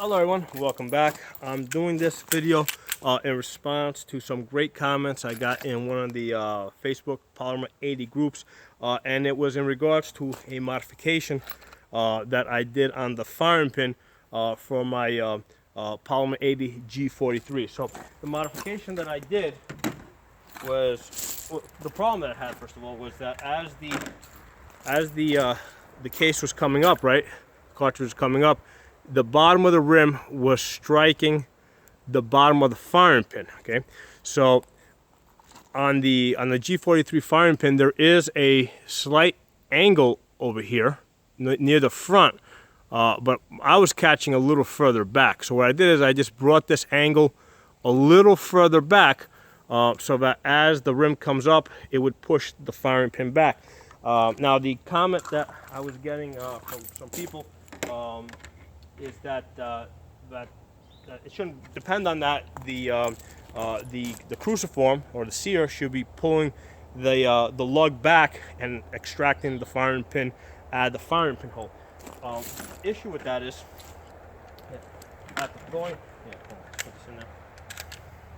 Hello everyone, welcome back. I'm doing this video in response to some great comments I got in one of the Facebook Polymer 80 groups, and it was in regards to a modification that I did on the firing pin for my Polymer 80 G43. So the modification that I did was, well, the problem that I had first of all was that as the case was coming up, right, the cartridge was coming up, the bottom of the rim was striking the bottom of the firing pin. Okay, so on the G43 firing pin, there is a slight angle over here near the front, but I was catching a little further back. So what I did is I just brought this angle a little further back, so that as the rim comes up, it would push the firing pin back. Now the comment that I was getting from some people is that it shouldn't depend on that. The cruciform or the sear should be pulling the lug back and extracting the firing pin at the firing pin hole. Issue with that is at the point. Yeah, put this in there.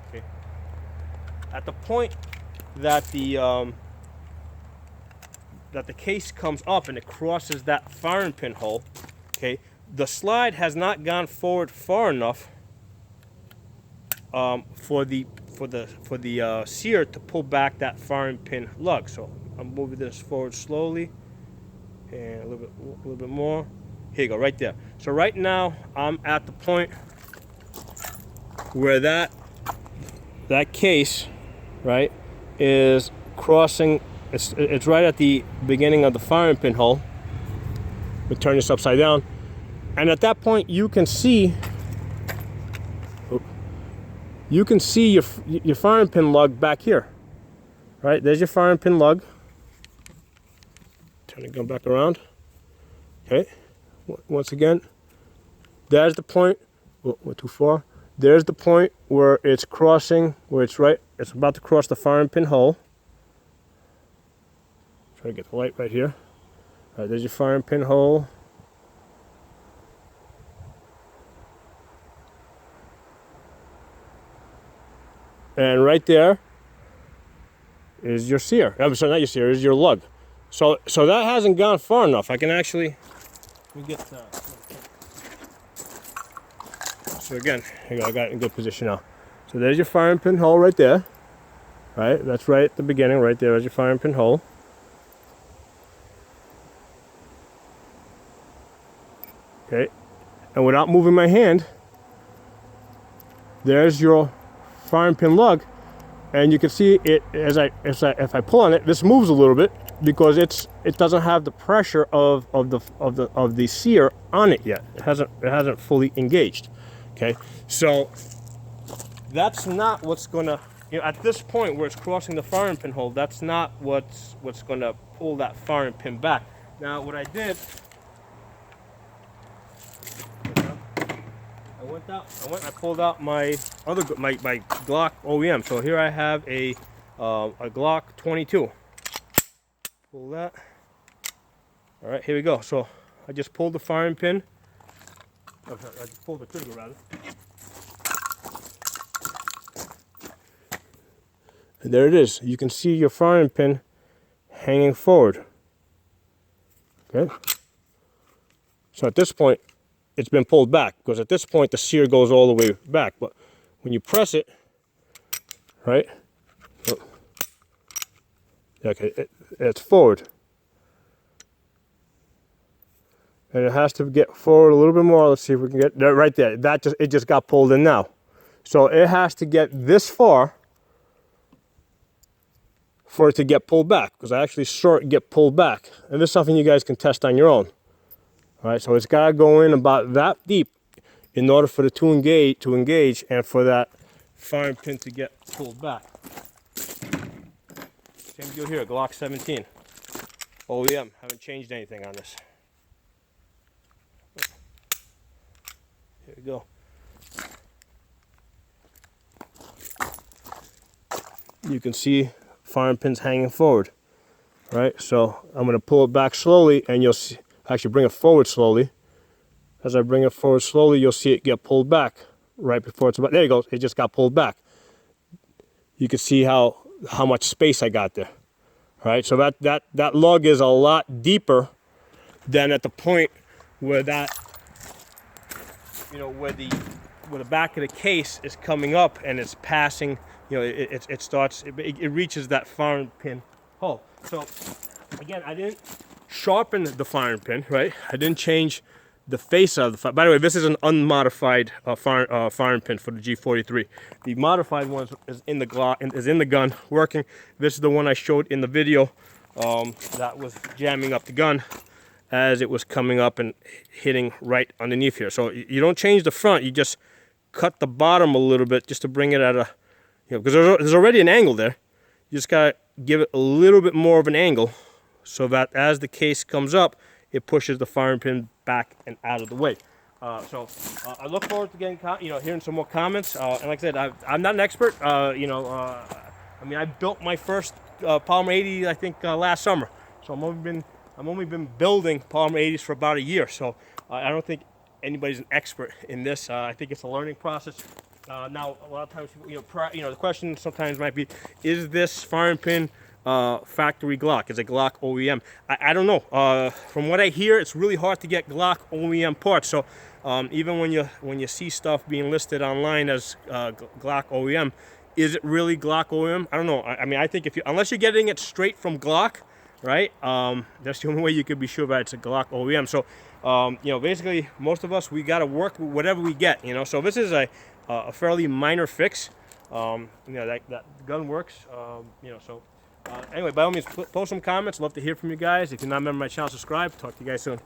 Okay. At the point that the case comes up and it crosses that firing pin hole, okay, the slide has not gone forward far enough for the sear to pull back that firing pin lug. So I'm moving this forward slowly and a little bit more. Here you go, right there. So right now I'm at the point where that case, right, is crossing. It's right at the beginning of the firing pin hole. We turn this upside down. And at that point, you can see your firing pin lug back here. Right, there's your firing pin lug. Turn the gun back around. Okay, once again, there's the point. Oh, went too far. There's the point where it's crossing, it's about to cross the firing pin hole. Try to get the light right here. All right, there's your firing pin hole. And right there is your sear. I'm sorry, not your sear, is your lug. So that hasn't gone far enough. I can actually, let me get so again, here you go, I got it in good position now. So there's your firing pin hole right there. Right, that's right at the beginning, right there is your firing pin hole. Okay, and without moving my hand, there's your firing pin lug, and you can see it if I pull on it, this moves a little bit because it doesn't have the pressure of the sear on it yet. It hasn't fully engaged. Okay, so that's not what's gonna, at this point where it's crossing the firing pin hole, that's not what's gonna pull that firing pin back. Now what I did, I pulled out my Glock OEM. So here I have a Glock 22. Pull that. All right, here we go. So I just pulled the firing pin. I just pulled the trigger rather. And there it is. You can see your firing pin hanging forward. Okay. So at this point, it's been pulled back, because at this point the sear goes all the way back. But when you press it, right, okay, it's forward, and it has to get forward a little bit more. Let's see if we can get that right there. It just got pulled in now, so it has to get this far for it to get pulled back, because I actually saw it get pulled back, and this is something you guys can test on your own. All right, so it's got to go in about that deep in order for it to engage, and for that firing pin to get pulled back. Same deal here, Glock 17. OEM, haven't changed anything on this. Here we go. You can see firing pins hanging forward. All right, so I'm going to pull it back slowly, and you'll see. Actually, bring it forward slowly, As I bring it forward slowly, you'll see it get pulled back right before it's about, there you go, it just got pulled back. You can see how much space I got there. All right, so that lug is a lot deeper than at the point where that, you know, where the back of the case is coming up and it's passing, you know, it reaches that firing pin hole. So again, I didn't sharpen the firing pin, right? I didn't change the face of the fire. By the way, this is an unmodified firing pin for the G43. The modified one is in the Glock, is in the gun working. This is the one I showed in the video that was jamming up the gun as it was coming up and hitting right underneath here. So you don't change the front, you just cut the bottom a little bit just to bring it at a, you know, because there's already an angle there. You just gotta give it a little bit more of an angle so that as the case comes up, it pushes the firing pin back and out of the way. So I look forward to getting, hearing some more comments. And like I said, I'm not an expert. I mean, I built my first Polymer 80, I think, last summer. So I've only been building Polymer 80s for about a year. So I don't think anybody's an expert in this. I think it's a learning process. Now, a lot of times, the question sometimes might be, is this firing pin factory Glock? Is it Glock OEM? I don't know. From what I hear, it's really hard to get Glock OEM parts. So even when you see stuff being listed online as Glock OEM, is it really Glock OEM? I don't know. I mean, I think unless you're getting it straight from Glock, right? That's the only way you could be sure that it's a Glock OEM. So basically, most of us, we got to work with whatever we get. So this is a fairly minor fix. That gun works. Anyway, by all means, post some comments. Love to hear from you guys. If you're not a member of my channel, subscribe. Talk to you guys soon.